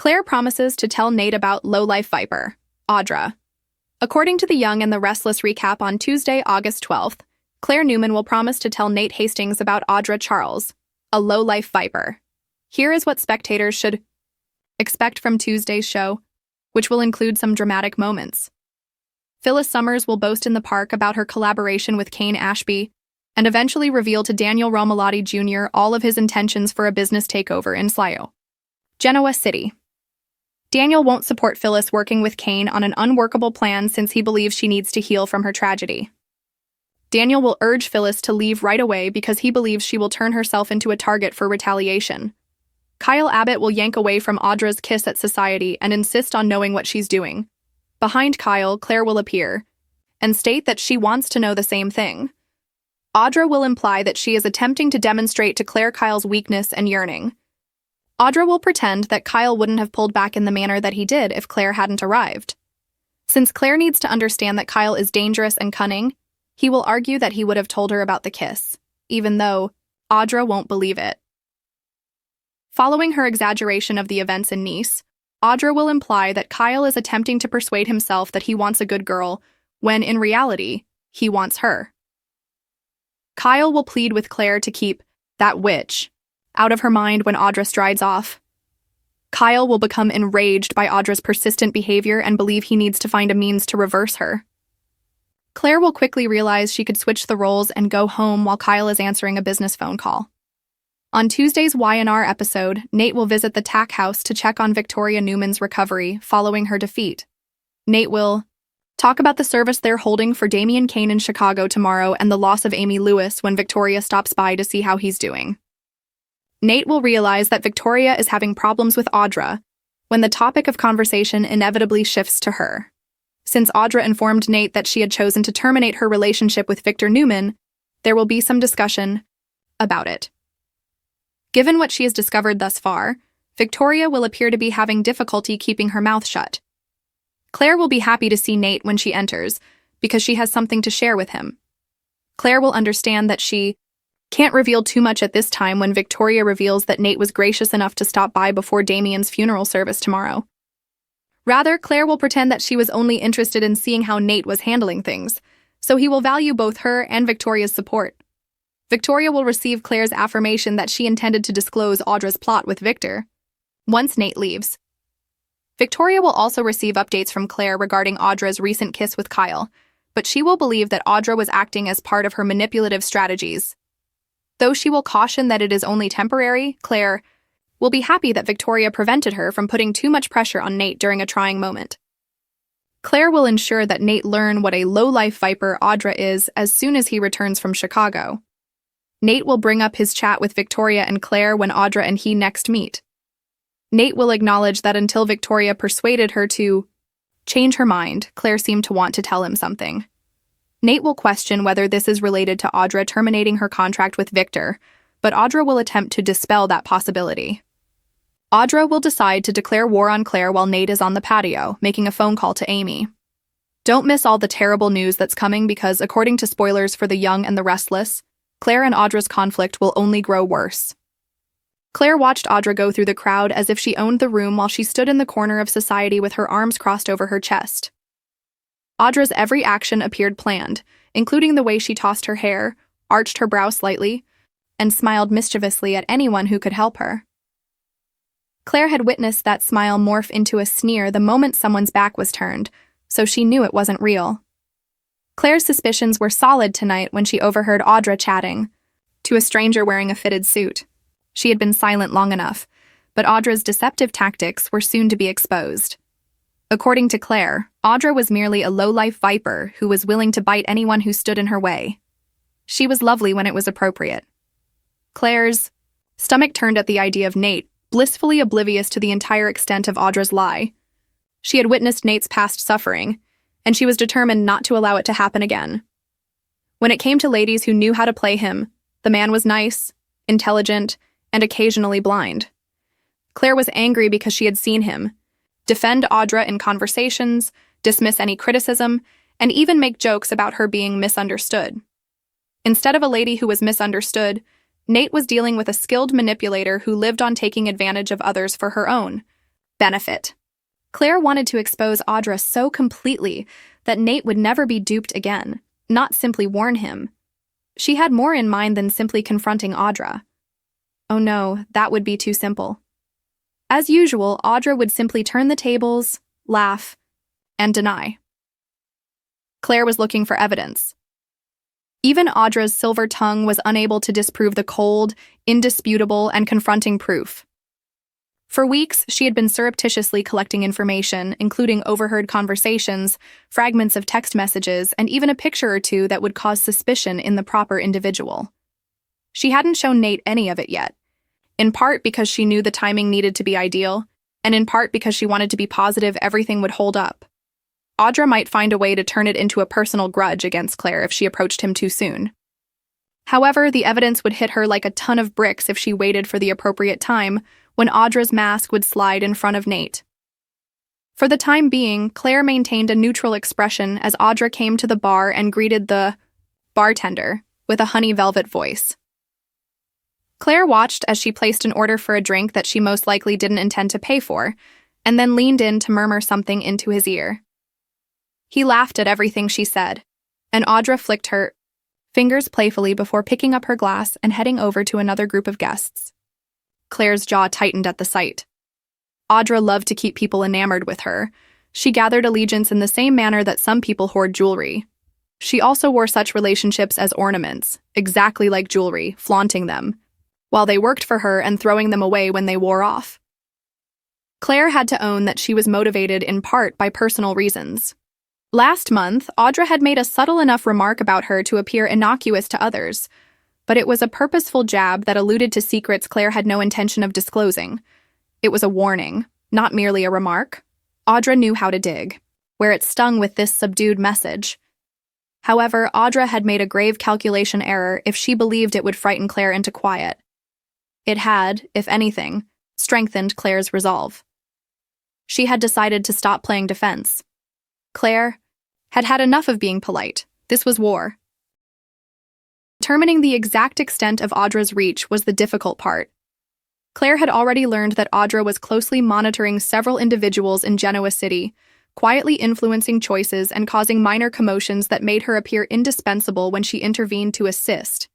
Claire promises to tell Nate about low-life viper, Audra. According to the Young and the Restless recap on Tuesday, August 12th, Claire Newman will promise to tell Nate Hastings about Audra Charles, a low-life viper. Here is what spectators should expect from Tuesday's show, which will include some dramatic moments. Phyllis Summers will boast in the park about her collaboration with Kane Ashby and eventually reveal to Daniel Romalotti Jr. all of his intentions for a business takeover in Slio, Genoa City. Daniel won't support Phyllis working with Kane on an unworkable plan since he believes she needs to heal from her tragedy. Daniel will urge Phyllis to leave right away because he believes she will turn herself into a target for retaliation. Kyle Abbott will yank away from Audra's kiss at Society and insist on knowing what she's doing. Behind Kyle, Claire will appear and state that she wants to know the same thing. Audra will imply that she is attempting to demonstrate to Claire Kyle's weakness and yearning. Audra will pretend that Kyle wouldn't have pulled back in the manner that he did if Claire hadn't arrived. Since Claire needs to understand that Kyle is dangerous and cunning, he will argue that he would have told her about the kiss, even though Audra won't believe it. Following her exaggeration of the events in Nice, Audra will imply that Kyle is attempting to persuade himself that he wants a good girl, when in reality, he wants her. Kyle will plead with Claire to keep that witch out of her mind when Audra strides off. Kyle will become enraged by Audra's persistent behavior and believe he needs to find a means to reverse her. Claire will quickly realize she could switch the roles and go home while Kyle is answering a business phone call. On Tuesday's Y&R episode, Nate will visit the TAC house to check on Victoria Newman's recovery following her defeat. Nate will talk about the service they're holding for Damian Kane in Chicago tomorrow and the loss of Amy Lewis when Victoria stops by to see how he's doing. Nate will realize that Victoria is having problems with Audra when the topic of conversation inevitably shifts to her. Since Audra informed Nate that she had chosen to terminate her relationship with Victor Newman, there will be some discussion about it. Given what she has discovered thus far, Victoria will appear to be having difficulty keeping her mouth shut. Claire will be happy to see Nate when she enters, because she has something to share with him. Claire will understand that she can't reveal too much at this time when Victoria reveals that Nate was gracious enough to stop by before Damian's funeral service tomorrow. Rather, Claire will pretend that she was only interested in seeing how Nate was handling things, so he will value both her and Victoria's support. Victoria will receive Claire's affirmation that she intended to disclose Audra's plot with Victor once Nate leaves. Victoria will also receive updates from Claire regarding Audra's recent kiss with Kyle, but she will believe that Audra was acting as part of her manipulative strategies. Though she will caution that it is only temporary, Claire will be happy that Victoria prevented her from putting too much pressure on Nate during a trying moment. Claire will ensure that Nate learn what a low-life viper Audra is as soon as he returns from Chicago. Nate will bring up his chat with Victoria and Claire when Audra and he next meet. Nate will acknowledge that until Victoria persuaded her to change her mind, Claire seemed to want to tell him something. Nate will question whether this is related to Audra terminating her contract with Victor, but Audra will attempt to dispel that possibility. Audra will decide to declare war on Claire while Nate is on the patio, making a phone call to Amy. Don't miss all the terrible news that's coming because, according to spoilers for The Young and the Restless, Claire and Audra's conflict will only grow worse. Claire watched Audra go through the crowd as if she owned the room while she stood in the corner of Society with her arms crossed over her chest. Audra's every action appeared planned, including the way she tossed her hair, arched her brow slightly, and smiled mischievously at anyone who could help her. Claire had witnessed that smile morph into a sneer the moment someone's back was turned, so she knew it wasn't real. Claire's suspicions were solid tonight when she overheard Audra chatting to a stranger wearing a fitted suit. She had been silent long enough, but Audra's deceptive tactics were soon to be exposed. According to Claire, Audra was merely a low-life viper who was willing to bite anyone who stood in her way. She was lovely when it was appropriate. Claire's stomach turned at the idea of Nate, blissfully oblivious to the entire extent of Audra's lie. She had witnessed Nate's past suffering, and she was determined not to allow it to happen again. When it came to ladies who knew how to play him, the man was nice, intelligent, and occasionally blind. Claire was angry because she had seen him defend Audra in conversations, dismiss any criticism, and even make jokes about her being misunderstood. Instead of a lady who was misunderstood, Nate was dealing with a skilled manipulator who lived on taking advantage of others for her own. Benefit. Claire wanted to expose Audra so completely that Nate would never be duped again, not simply warn him. She had more in mind than simply confronting Audra. Oh no, that would be too simple. As usual, Audra would simply turn the tables, laugh, and deny. Claire was looking for evidence. Even Audra's silver tongue was unable to disprove the cold, indisputable, and confronting proof. For weeks, she had been surreptitiously collecting information, including overheard conversations, fragments of text messages, and even a picture or two that would cause suspicion in the proper individual. She hadn't shown Nate any of it yet, in part because she knew the timing needed to be ideal, and in part because she wanted to be positive everything would hold up. Audra might find a way to turn it into a personal grudge against Claire if she approached him too soon. However, the evidence would hit her like a ton of bricks if she waited for the appropriate time, when Audra's mask would slide in front of Nate. For the time being, Claire maintained a neutral expression as Audra came to the bar and greeted the bartender with a honey velvet voice. Claire watched as she placed an order for a drink that she most likely didn't intend to pay for, and then leaned in to murmur something into his ear. He laughed at everything she said, and Audra flicked her fingers playfully before picking up her glass and heading over to another group of guests. Claire's jaw tightened at the sight. Audra loved to keep people enamored with her. She gathered allegiance in the same manner that some people hoard jewelry. She also wore such relationships as ornaments, exactly like jewelry, flaunting them, while they worked for her and throwing them away when they wore off. Claire had to own that she was motivated in part by personal reasons. Last month, Audra had made a subtle enough remark about her to appear innocuous to others, but it was a purposeful jab that alluded to secrets Claire had no intention of disclosing. It was a warning, not merely a remark. Audra knew how to dig, where it stung with this subdued message. However, Audra had made a grave calculation error if she believed it would frighten Claire into quiet. It had, if anything, strengthened Claire's resolve. She had decided to stop playing defense. Claire had had enough of being polite. This was war. Determining the exact extent of Audra's reach was the difficult part. Claire had already learned that Audra was closely monitoring several individuals in Genoa City, quietly influencing choices and causing minor commotions that made her appear indispensable when she intervened to assist.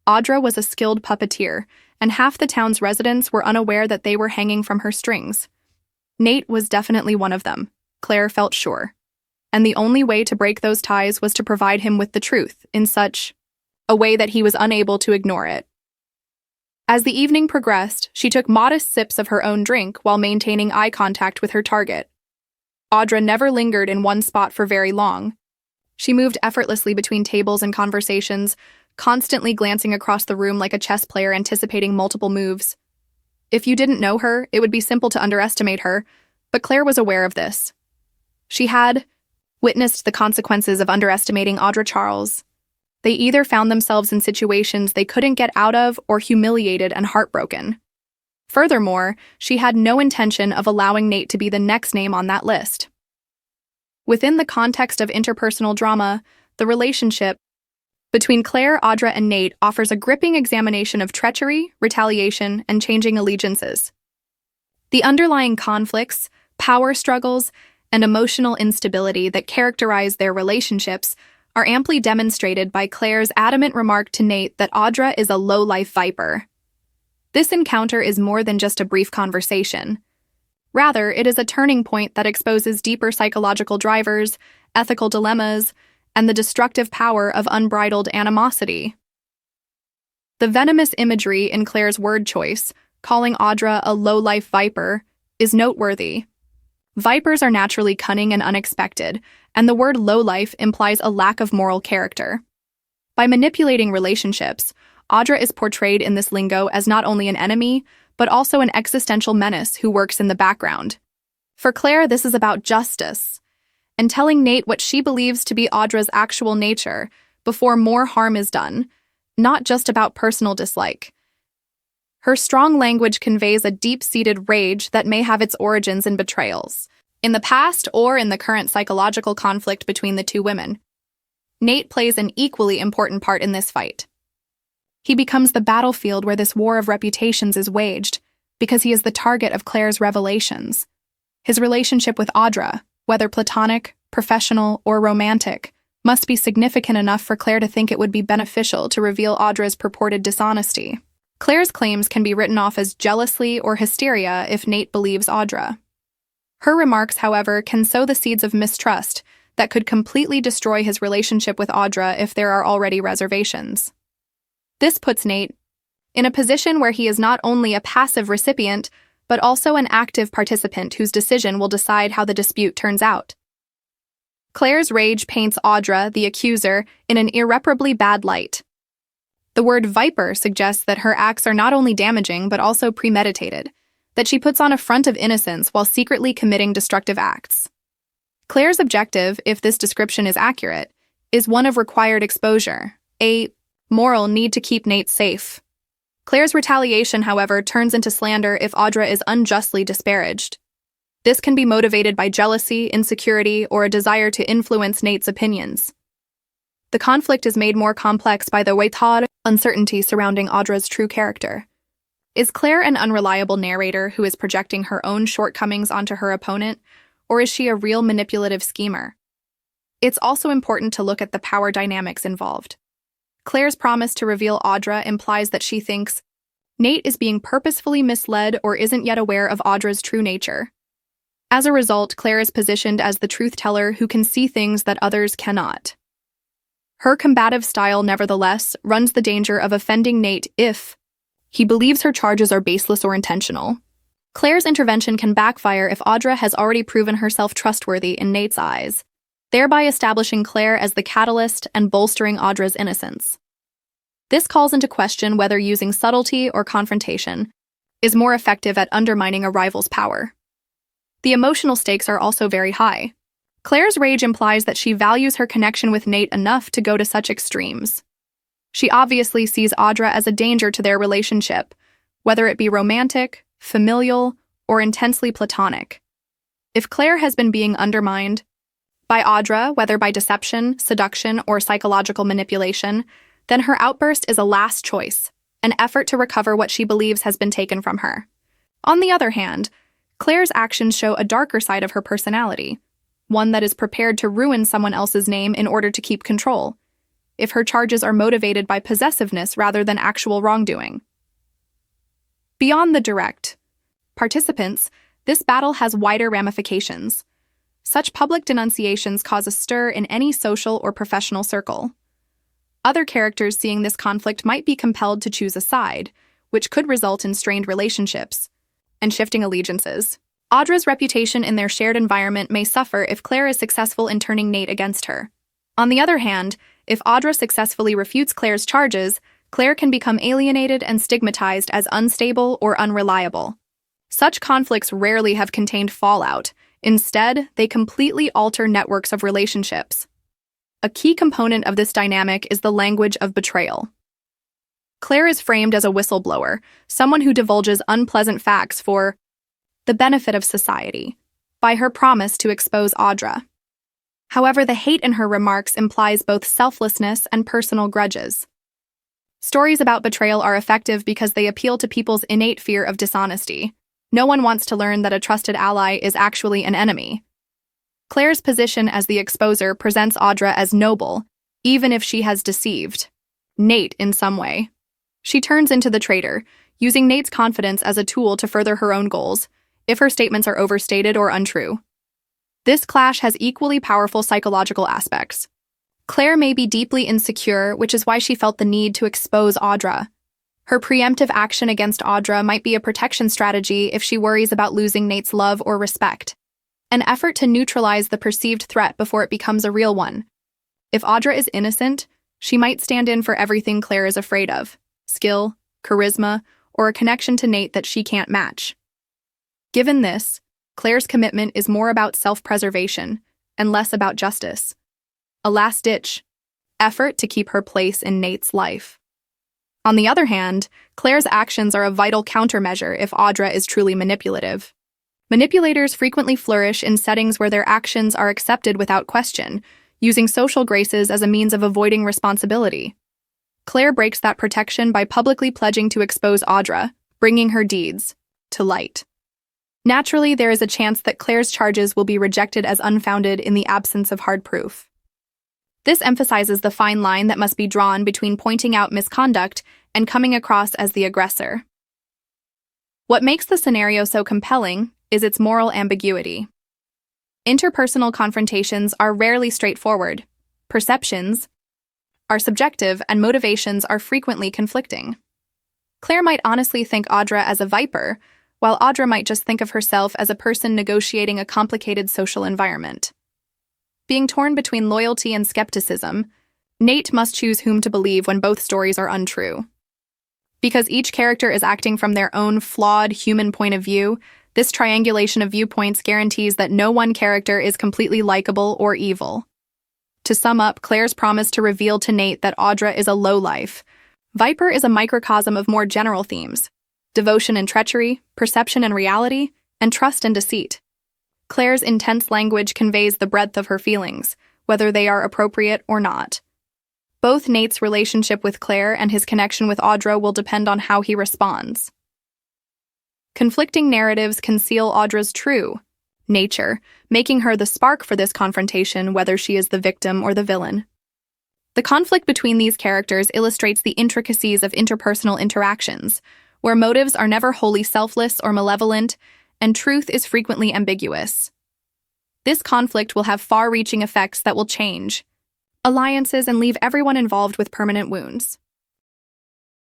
Audra was a skilled puppeteer, and half the town's residents were unaware that they were hanging from her strings. Nate was definitely one of them, Claire felt sure. And the only way to break those ties was to provide him with the truth in such a way that he was unable to ignore it. As the evening progressed, she took modest sips of her own drink while maintaining eye contact with her target. Audra never lingered in one spot for very long. She moved effortlessly between tables and conversations, constantly glancing across the room like a chess player anticipating multiple moves. If you didn't know her, it would be simple to underestimate her, but Claire was aware of this. She had witnessed the consequences of underestimating Audra Charles. They either found themselves in situations they couldn't get out of or humiliated and heartbroken. Furthermore, she had no intention of allowing Nate to be the next name on that list. Within the context of interpersonal drama, the relationship between Claire, Audra, and Nate offers a gripping examination of treachery, retaliation, and changing allegiances. The underlying conflicts, power struggles, and emotional instability that characterize their relationships are amply demonstrated by Claire's adamant remark to Nate that Audra is a low-life viper. This encounter is more than just a brief conversation. Rather, it is a turning point that exposes deeper psychological drivers, ethical dilemmas, and the destructive power of unbridled animosity. The venomous imagery in Claire's word choice, calling Audra a low-life viper, is noteworthy. Vipers are naturally cunning and unexpected, and the word low-life implies a lack of moral character. By manipulating relationships, Audra is portrayed in this lingo as not only an enemy, but also an existential menace who works in the background. For Claire, this is about justice, and telling Nate what she believes to be Audra's actual nature before more harm is done, not just about personal dislike. Her strong language conveys a deep-seated rage that may have its origins in betrayals, in the past or in the current psychological conflict between the two women. Nate plays an equally important part in this fight. He becomes the battlefield where this war of reputations is waged, because he is the target of Claire's revelations. His relationship with Audra, whether platonic, professional, or romantic, must be significant enough for Claire to think it would be beneficial to reveal Audra's purported dishonesty. Claire's claims can be written off as jealousy or hysteria if Nate believes Audra. Her remarks, however, can sow the seeds of mistrust that could completely destroy his relationship with Audra if there are already reservations. This puts Nate in a position where he is not only a passive recipient, but also an active participant whose decision will decide how the dispute turns out. Claire's rage paints Audra, the accuser, in an irreparably bad light. The word viper suggests that her acts are not only damaging but also premeditated, that she puts on a front of innocence while secretly committing destructive acts. Claire's objective, if this description is accurate, is one of required exposure, a moral need to keep Nate safe. Claire's retaliation, however, turns into slander if Audra is unjustly disparaged. This can be motivated by jealousy, insecurity, or a desire to influence Nate's opinions. The conflict is made more complex by the weighted uncertainty surrounding Audra's true character. Is Claire an unreliable narrator who is projecting her own shortcomings onto her opponent, or is she a real manipulative schemer? It's also important to look at the power dynamics involved. Claire's promise to reveal Audra implies that she thinks Nate is being purposefully misled or isn't yet aware of Audra's true nature. As a result, Claire is positioned as the truth-teller who can see things that others cannot. Her combative style, nevertheless, runs the danger of offending Nate if he believes her charges are baseless or intentional. Claire's intervention can backfire if Audra has already proven herself trustworthy in Nate's eyes, thereby establishing Claire as the catalyst and bolstering Audra's innocence. This calls into question whether using subtlety or confrontation is more effective at undermining a rival's power. The emotional stakes are also very high. Claire's rage implies that she values her connection with Nate enough to go to such extremes. She obviously sees Audra as a danger to their relationship, whether it be romantic, familial, or intensely platonic. If Claire has been being undermined by Audra, whether by deception, seduction, or psychological manipulation, then her outburst is a last choice, an effort to recover what she believes has been taken from her. On the other hand, Claire's actions show a darker side of her personality, one that is prepared to ruin someone else's name in order to keep control, if her charges are motivated by possessiveness rather than actual wrongdoing. Beyond the direct participants, this battle has wider ramifications. Such public denunciations cause a stir in any social or professional circle. Other characters seeing this conflict might be compelled to choose a side, which could result in strained relationships and shifting allegiances. Audra's reputation in their shared environment may suffer if Claire is successful in turning Nate against her. On the other hand, if Audra successfully refutes Claire's charges, Claire can become alienated and stigmatized as unstable or unreliable. Such conflicts rarely have contained fallout. Instead, they completely alter networks of relationships. A key component of this dynamic is the language of betrayal. Claire is framed as a whistleblower, someone who divulges unpleasant facts for the benefit of society, by her promise to expose Audra. However, the hate in her remarks implies both selflessness and personal grudges. Stories about betrayal are effective because they appeal to people's innate fear of dishonesty. No one wants to learn that a trusted ally is actually an enemy. Claire's position as the exposer presents Audra as noble, even if she has deceived Nate in some way. She turns into the traitor, using Nate's confidence as a tool to further her own goals, if her statements are overstated or untrue. This clash has equally powerful psychological aspects. Claire may be deeply insecure, which is why she felt the need to expose Audra. Her preemptive action against Audra might be a protection strategy if she worries about losing Nate's love or respect, an effort to neutralize the perceived threat before it becomes a real one. If Audra is innocent, she might stand in for everything Claire is afraid of: skill, charisma, or a connection to Nate that she can't match. Given this, Claire's commitment is more about self-preservation and less about justice, a last-ditch effort to keep her place in Nate's life. On the other hand, Claire's actions are a vital countermeasure if Audra is truly manipulative. Manipulators frequently flourish in settings where their actions are accepted without question, using social graces as a means of avoiding responsibility. Claire breaks that protection by publicly pledging to expose Audra, bringing her deeds to light. Naturally, there is a chance that Claire's charges will be rejected as unfounded in the absence of hard proof. This emphasizes the fine line that must be drawn between pointing out misconduct and coming across as the aggressor. What makes the scenario so compelling is its moral ambiguity. Interpersonal confrontations are rarely straightforward. Perceptions are subjective and motivations are frequently conflicting. Claire might honestly think Audra as a viper, while Audra might just think of herself as a person negotiating a complicated social environment. Being torn between loyalty and skepticism, Nate must choose whom to believe when both stories are untrue. Because each character is acting from their own flawed human point of view, this triangulation of viewpoints guarantees that no one character is completely likable or evil. To sum up, Claire's promise to reveal to Nate that Audra is a lowlife. Viper is a microcosm of more general themes: devotion and treachery, perception and reality, and trust and deceit. Claire's intense language conveys the breadth of her feelings, whether they are appropriate or not. Both Nate's relationship with Claire and his connection with Audra will depend on how he responds. Conflicting narratives conceal Audra's true nature, making her the spark for this confrontation, whether she is the victim or the villain. The conflict between these characters illustrates the intricacies of interpersonal interactions, where motives are never wholly selfless or malevolent, and truth is frequently ambiguous. This conflict will have far-reaching effects that will change alliances and leave everyone involved with permanent wounds.